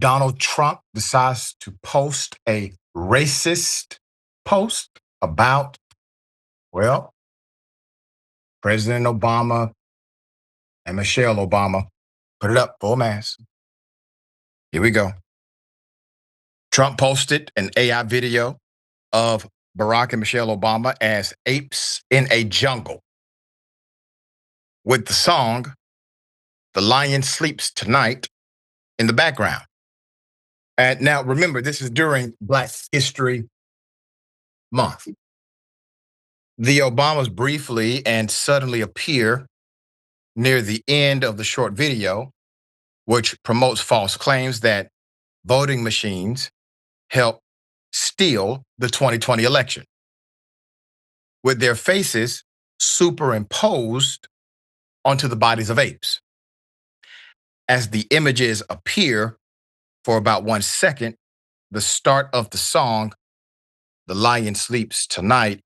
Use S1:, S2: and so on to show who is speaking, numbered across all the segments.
S1: Donald Trump decides to post a racist post about, well, President Obama and Michelle Obama. Put it up, full mass. Here we go. Trump posted an AI video of Barack and Michelle Obama as apes in a jungle with the song "The Lion Sleeps Tonight" in the background. And now remember, this is during Black History Month. The Obamas briefly and suddenly appear near the end of the short video, which promotes false claims that voting machines help steal the 2020 election, with their faces superimposed onto the bodies of apes. As the images appear for about 1 second, the start of the song, "The Lion Sleeps Tonight,"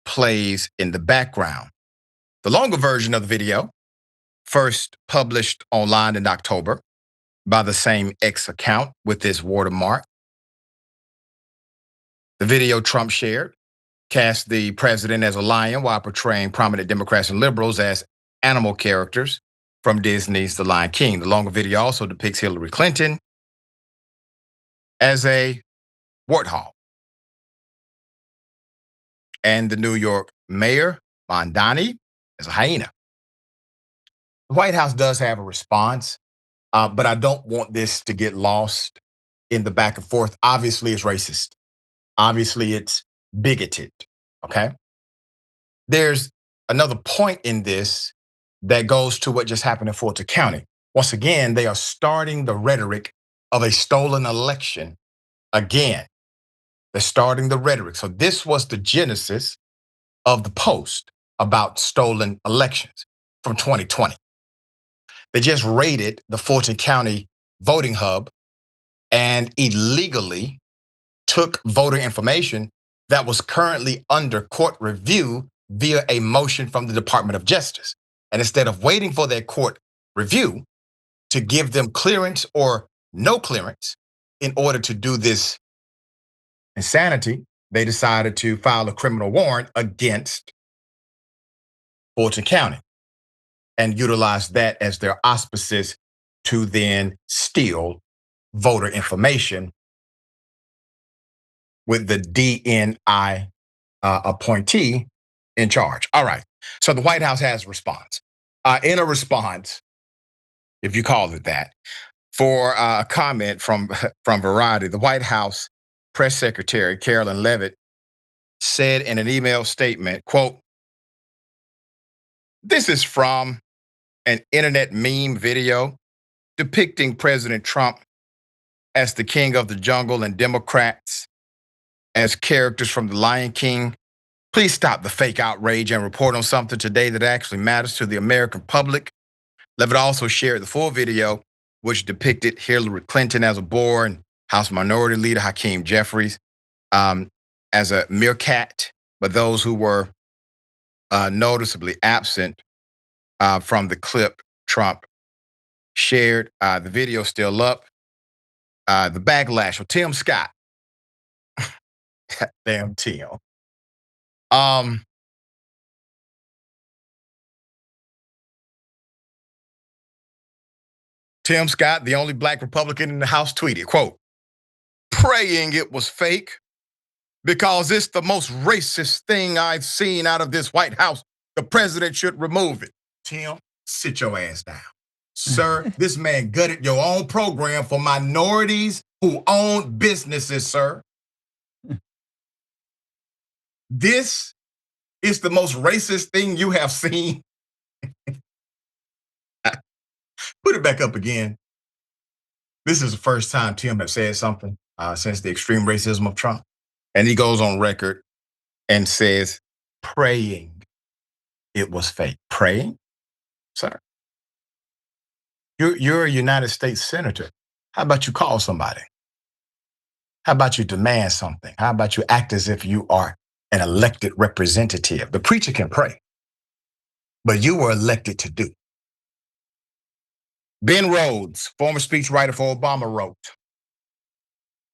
S1: plays in the background. The longer version of the video, first published online in October by the same X account with this watermark. The video Trump shared cast the president as a lion while portraying prominent Democrats and liberals as animal characters from Disney's The Lion King. The longer video also depicts Hillary Clinton as a warthog and the New York mayor, Mondani, as a hyena. The White House does have a response, but I don't want this to get lost in the back and forth. Obviously, it's racist. Obviously, it's bigoted, okay? There's another point in this that goes to what just happened in Fulton County. Once again, they are starting the rhetoric of a stolen election again. They're starting the rhetoric. So this was the genesis of the post about stolen elections from 2020. They just raided the Fulton County voting hub and illegally took voter information that was currently under court review via a motion from the Department of Justice. And instead of waiting for their court review to give them clearance or no clearance in order to do this insanity, they decided to file a criminal warrant against Fulton County and utilize that as their auspices to then steal voter information with the DNI appointee in charge. All right, so the White House has a response. In a response, if you call it that, for a comment from Variety, the White House press secretary, Carolyn Levitt, said in an email statement, quote, "This is from an internet meme video depicting President Trump as the king of the jungle and Democrats as characters from The Lion King. Please stop the fake outrage and report on something today that actually matters to the American public." Levitt also shared the full video, which depicted Hillary Clinton as a boar and House Minority Leader Hakeem Jeffries as a meerkat, but those who were noticeably absent from the clip Trump shared. The video still up. The Backlash with Tim Scott. Damn Tim. Tim Scott, the only black Republican in the House, tweeted, quote, "Praying it was fake because it's the most racist thing I've seen out of this White House. The president should remove it." Tim, sit your ass down. Sir, this man gutted your own program for minorities who own businesses, sir. This is the most racist thing you have seen. Put it back up again. This is the first time Tim has said something since the extreme racism of Trump. And he goes on record and says, praying it was fake. Praying? Sir, you're a United States senator. How about you call somebody? How about you demand something? How about you act as if you are an elected representative? The preacher can pray, but you were elected to do. Ben Rhodes, former speechwriter for Obama, wrote,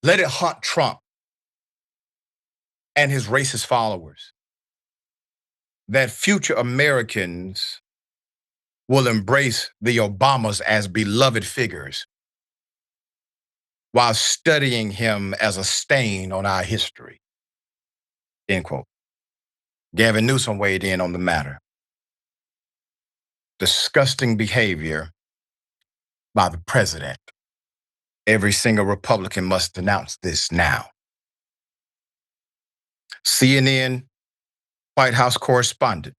S1: "Let it haunt Trump and his racist followers that future Americans will embrace the Obamas as beloved figures while studying him as a stain on our history." End quote. Gavin Newsom weighed in on the matter. Disgusting behavior by the president. Every single Republican must denounce this now. CNN White House correspondent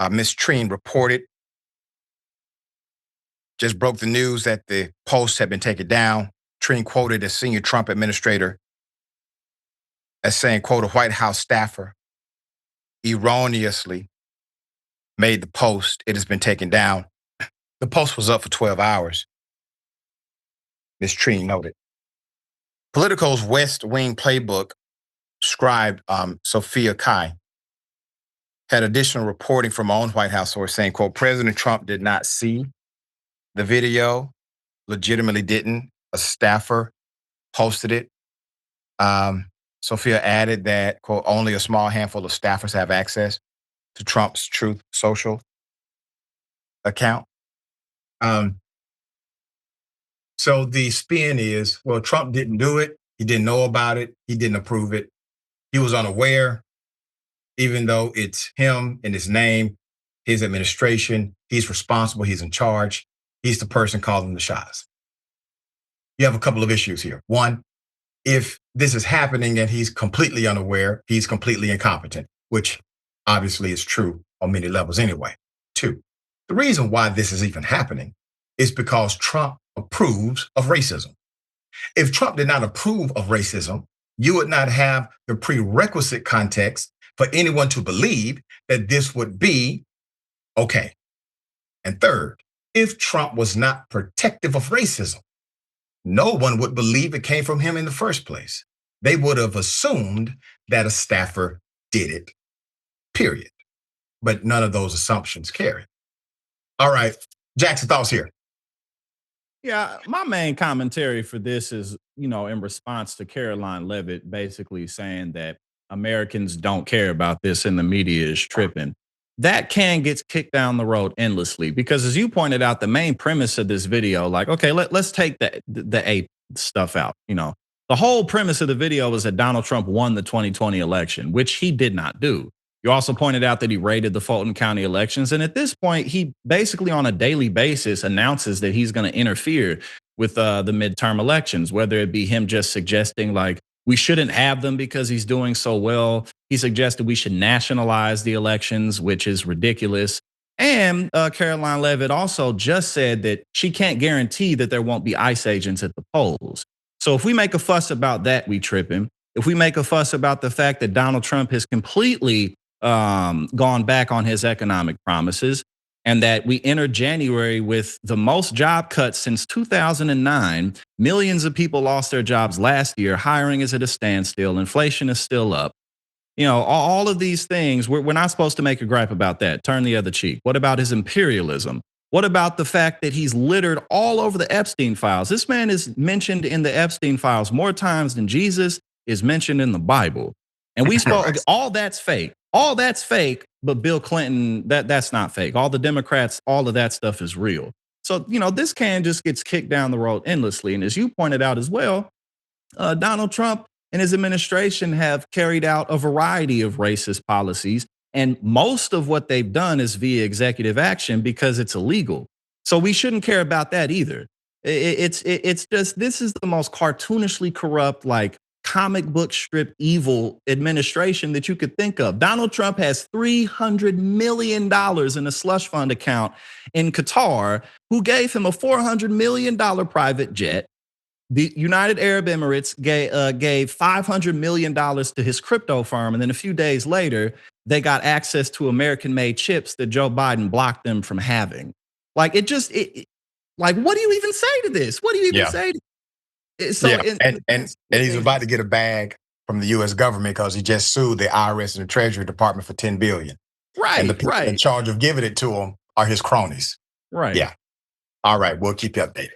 S1: Ms. Treen reported, just broke the news that the posts had been taken down. Treen quoted a senior Trump administrator as saying, quote, "A White House staffer erroneously made the post. It has been taken down." The post was up for 12 hours. Ms. Treen noted. Politico's West Wing playbook scribe, Sophia Kai, had additional reporting from my own White House source saying, quote, "President Trump did not see the video, legitimately didn't. A staffer posted it." Sophia added that, quote, "Only a small handful of staffers have access to Trump's Truth Social account." So the spin is, well, Trump didn't do it. He didn't know about it. He didn't approve it. He was unaware, even though it's him and his name, his administration. He's responsible. He's in charge. He's the person calling the shots. You have a couple of issues here. One, if this is happening and he's completely unaware, he's completely incompetent, which obviously is true on many levels anyway. Two, the reason why this is even happening is because Trump approves of racism. If Trump did not approve of racism, you would not have the prerequisite context for anyone to believe that this would be okay. And third, if Trump was not protective of racism, no one would believe it came from him in the first place. They would have assumed that a staffer did it, period. But none of those assumptions carry. All right, Jackson, thoughts here.
S2: Yeah, my main commentary for this is, in response to Caroline Levitt basically saying that Americans don't care about this and the media is tripping. That can get kicked down the road endlessly because, as you pointed out, the main premise of this video, like, okay, let's take the ape stuff out. The whole premise of the video was that Donald Trump won the 2020 election, which he did not do. You also pointed out that he raided the Fulton County elections. And at this point, he basically on a daily basis announces that he's going to interfere with the midterm elections, whether it be him just suggesting like we shouldn't have them because he's doing so well. He suggested we should nationalize the elections, which is ridiculous. And Caroline Levitt also just said that she can't guarantee that there won't be ICE agents at the polls. So if we make a fuss about that, we trip him. If we make a fuss about the fact that Donald Trump has completely gone back on his economic promises, and that we entered January with the most job cuts since 2009. Millions of people lost their jobs last year. Hiring is at a standstill. Inflation is still up. All of these things, we're not supposed to make a gripe about that. Turn the other cheek. What about his imperialism? What about the fact that he's littered all over the Epstein files? This man is mentioned in the Epstein files more times than Jesus is mentioned in the Bible. And we spoke, all that's fake. All that's fake, but Bill Clinton, that's not fake. All the Democrats, all of that stuff is real. So, this can just gets kicked down the road endlessly. And as you pointed out as well, Donald Trump and his administration have carried out a variety of racist policies. And most of what they've done is via executive action because it's illegal. So we shouldn't care about that either. It's just, this is the most cartoonishly corrupt, like comic book strip evil administration that you could think of. Donald Trump has $300 million in a slush fund account in Qatar, who gave him a $400 million private jet. The United Arab Emirates gave $500 million to his crypto firm. And then a few days later, they got access to American-made chips that Joe Biden blocked them from having. Like, what do you even say to this? What do you even say to
S1: So and he's about to get a bag from the U.S. government because he just sued the IRS and the Treasury Department for $10 billion.
S2: Right,
S1: and the people in charge of giving it to him are his cronies.
S2: Right.
S1: Yeah. All right. We'll keep you updated.